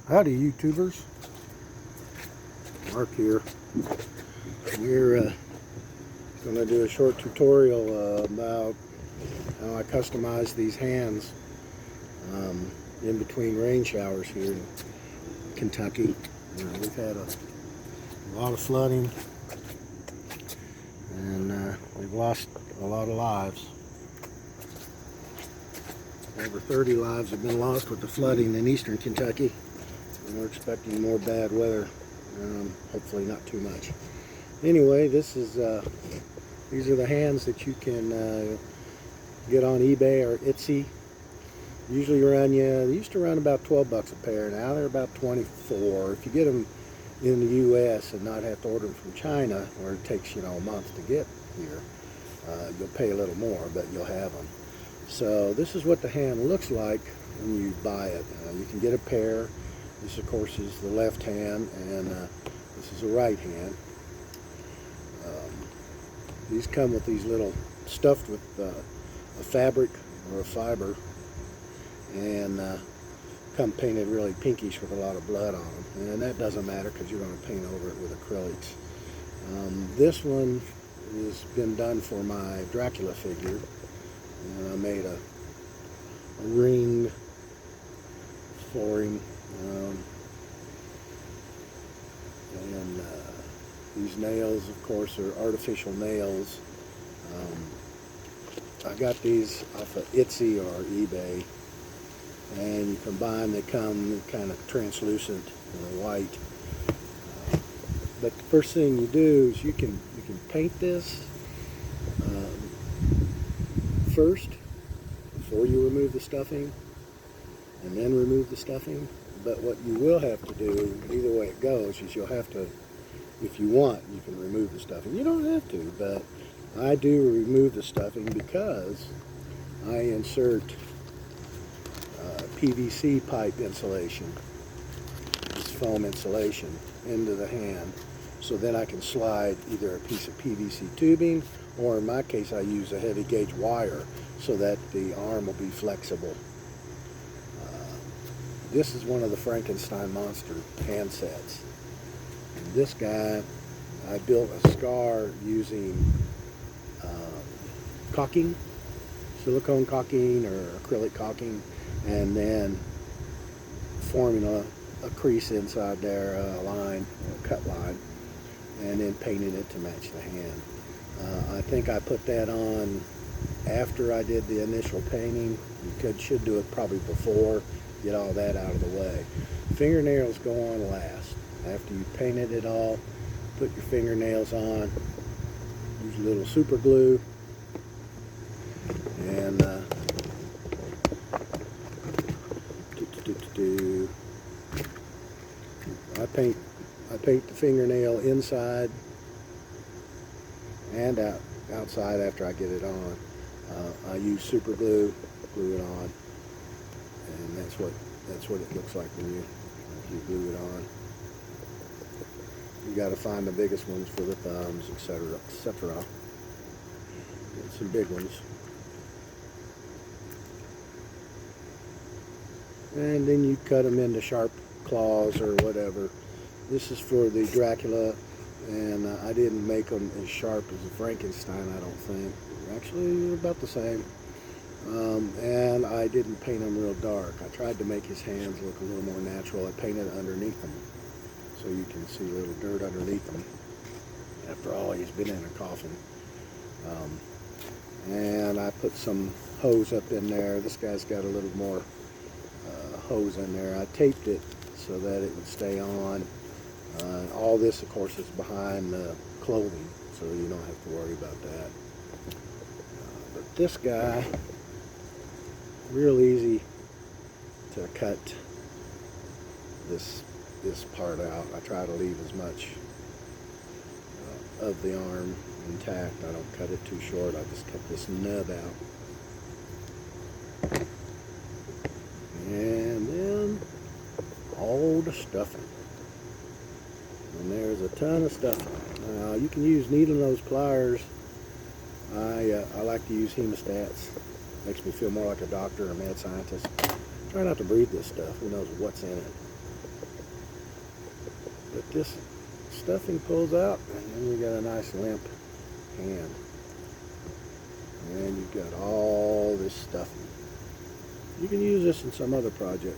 Howdy YouTubers, Mark here. We're going to do a short tutorial about how I customize these hands in between rain showers here in Kentucky. We've had a lot of flooding and we've lost a lot of lives. Over 30 lives have been lost with the flooding in eastern Kentucky. And we're expecting more bad weather, hopefully not too much. Anyway, these are the hands that you can get on eBay or Etsy. Usually they used to run about 12 bucks a pair. Now they're about 24. If you get them in the U.S. and not have to order them from China, where it takes a month to get here, you'll pay a little more, but you'll have them. So this is what the hand looks like when you buy it. You can get a pair. This, of course, is the left hand, and this is the right hand. These come with these little stuffed with a fabric or a fiber, and come painted really pinkish with a lot of blood on them. And that doesn't matter because you're going to paint over it with acrylics. This one has been done for my Dracula figure, and I made a ring for him. These nails, of course, are artificial nails. I got these off of Etsy or eBay, and you combine, they come kind of translucent and white. But the first thing you do is you can paint this first before you remove the stuffing, and then remove the stuffing. But what you will have to do, either way it goes, is you'll have to, if you want, you can remove the stuffing. You don't have to, but I do remove the stuffing because I insert PVC pipe insulation, this foam insulation, into the hand. So then I can slide either a piece of PVC tubing, or in my case I use a heavy gauge wire so that the arm will be flexible. This is one of the Frankenstein monster hand sets. And this guy, I built a scar using caulking, silicone caulking or acrylic caulking, and then forming a crease inside there, a line, a cut line, and then painting it to match the hand. I think I put that on after I did the initial painting. You should do it probably before, get all that out of the way. Fingernails go on last. After you painted it all, put your fingernails on, use a little super glue, and I paint the fingernail inside and outside after I get it on. I use super glue, glue it on, and that's what it looks like when you glue it on. You got to find the biggest ones for the thumbs, etc., etc. Get some big ones, and then you cut them into sharp claws or whatever. This is for the Dracula, and I didn't make them as sharp as the Frankenstein, I don't think. Actually, they're about the same. And I didn't paint them real dark. I tried to make his hands look a little more natural. I painted underneath them, so you can see a little dirt underneath them. After all, he's been in a coffin. And I put some hose up in there. This guy's got a little more hose in there. I taped it so that it would stay on. All this, of course, is behind the clothing, so you don't have to worry about that. But this guy, real easy to cut this part out. I try to leave as much of the arm intact. I don't cut it too short. I just cut this nub out. And then all the stuffing. And there's a ton of stuffing. Now you can use needle nose pliers. I like to use hemostats. Makes me feel more like a doctor or a mad scientist. Try not to breathe this stuff. Who knows what's in it. But this stuffing pulls out, and then you got a nice limp hand. And you've got all this stuffing. You can use this in some other project.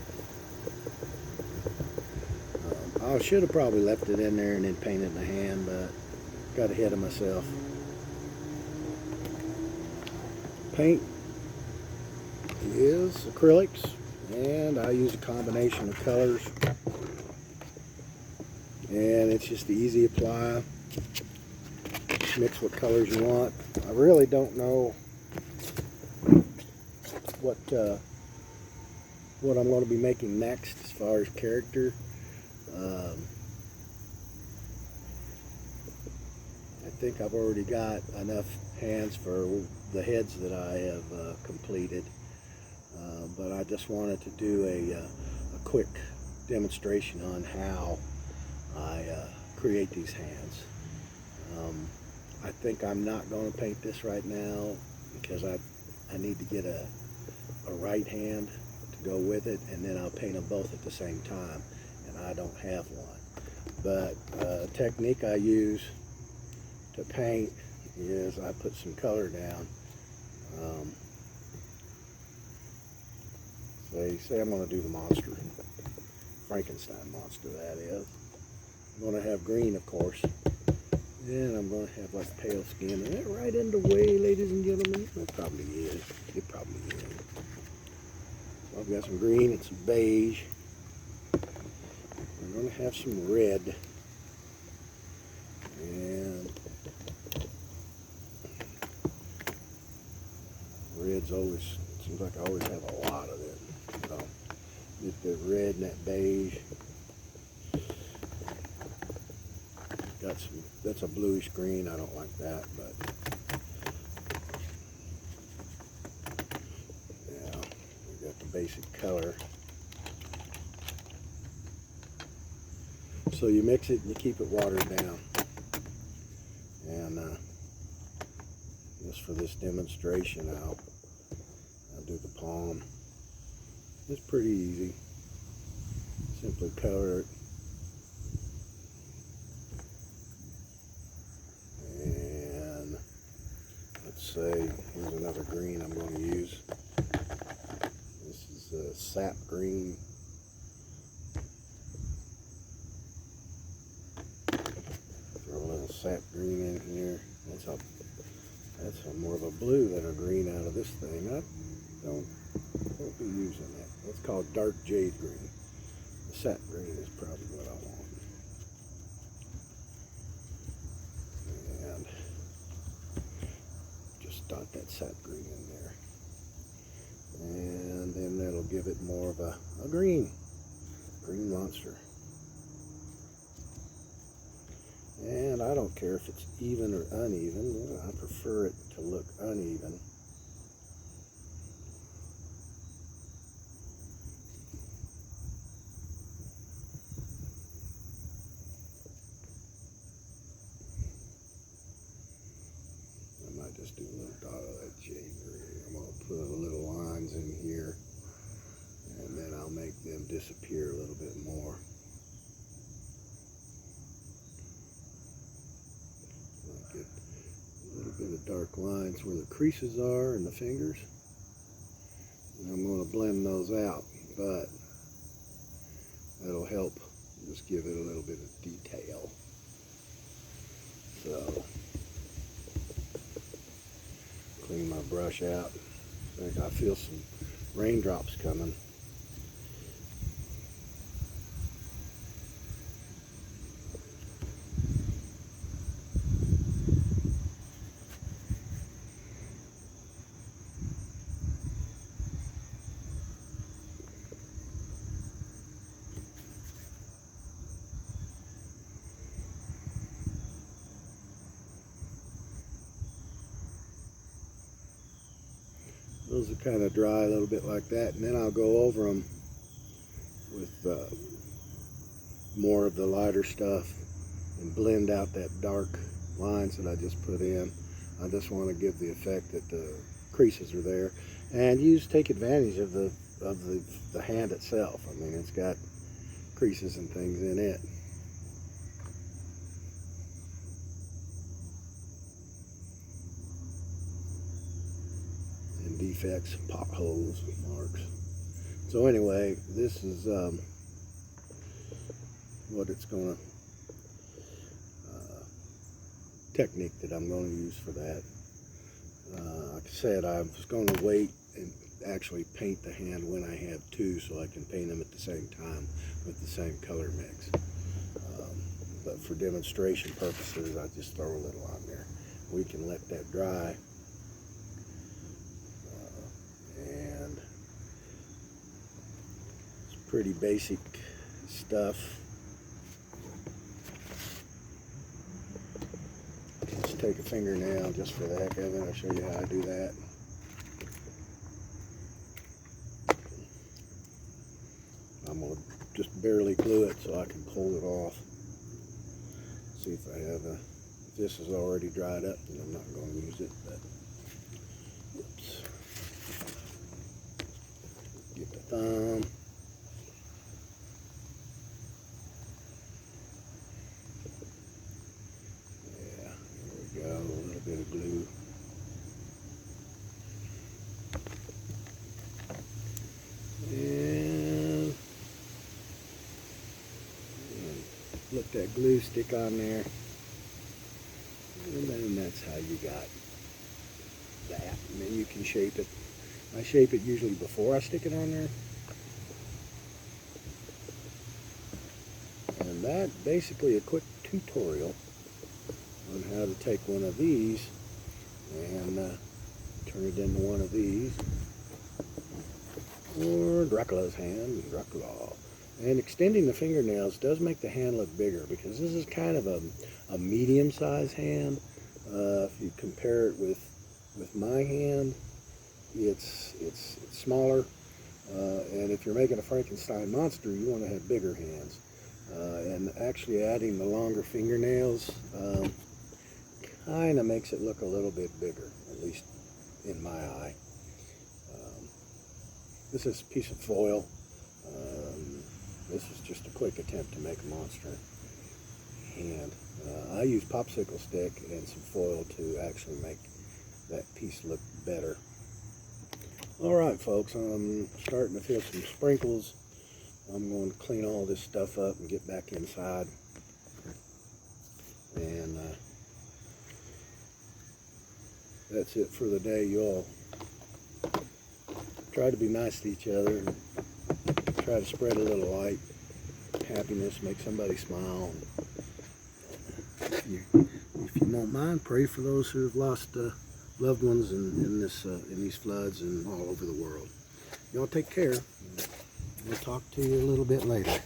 I should have probably left it in there and then painted the hand, but got ahead of myself. Paint is acrylics, and I use a combination of colors, and it's just the easy apply. Mix what colors you want. I really don't know what I'm going to be making next as far as character. I think I've already got enough hands for the heads that I have completed, but I just wanted to do a quick demonstration on how I create these hands. I think I'm not going to paint this right now because I need to get a right hand to go with it, and then I'll paint them both at the same time, and I don't have one. But technique I use to paint is I put some color down. Say I'm going to do the monster, Frankenstein monster that is. I'm going to have green, of course. And I'm going to have like pale skin. Is that right in the way, ladies and gentlemen? It probably is. It probably is. So I've got some green and some beige. I'm going to have some red. And red's always, seems like I always have a lot of it. So get the red and that beige. Got some, that's a bluish green. I don't like that, but yeah, we got the basic color. So you mix it and you keep it watered down. And just for this demonstration, I'll do the palm. It's pretty easy. Simply color it. Say, here's another green I'm going to use. This is sap green. Throw a little sap green in here. That's a more of a blue than a green out of this thing. I won't be using that. That's called dark jade green. The sap green is probably what I want. Dot that sap green in there, and then that'll give it more of a green monster. And I don't care if it's even or uneven. I prefer it to look uneven. Just do a little dot of that jade green. I'm going to put little lines in here, and then I'll make them disappear a little bit more. I'll get a little bit of dark lines where the creases are and the fingers. And I'm going to blend those out, but that'll help just give it a little bit of detail. So clean my brush out. I think I feel some raindrops coming. Those will kind of dry a little bit like that, and then I'll go over them with more of the lighter stuff and blend out that dark lines that I just put in. I just want to give the effect that the creases are there, and take advantage of the hand itself. I mean, it's got creases and things in it. defects, potholes, marks. So anyway, this is what it's gonna technique that I'm going to use for that. Like I said, I was going to wait and actually paint the hand when I have two, so I can paint them at the same time with the same color mix. But for demonstration purposes, I just throw a little on there. We can let that dry. And it's pretty basic stuff. Let's take a fingernail just for the heck of it. I'll show you how I do that. I'm going to just barely glue it so I can pull it off. See if I have a, if this is already dried up, then I'm not going to use it, but oops. Get the thumb. Yeah, there we go, a little bit of glue. And let that glue stick on there, and then that's how you got that. And then you can shape it. I shape it usually before I stick it on there. And that basically a quick tutorial on how to take one of these and turn it into one of these, or Dracula's hand, Dracula. And extending the fingernails does make the hand look bigger, because this is kind of a medium-sized hand. If you compare it with my hand, it's smaller. And if you're making a Frankenstein monster, you want to have bigger hands. And actually adding the longer fingernails kind of makes it look a little bit bigger, at least in my eye. This is a piece of foil. This is just a quick attempt to make a monster hand. I use popsicle stick and some foil to actually make that piece look better. Alright folks, I'm starting to feel some sprinkles. I'm going to clean all this stuff up and get back inside. And that's it for the day, y'all. Try to be nice to each other and try to spread a little light, happiness, make somebody smile. If you don't mind, pray for those who have lost loved ones in these floods and all over the world. Y'all take care. We'll talk to you a little bit later.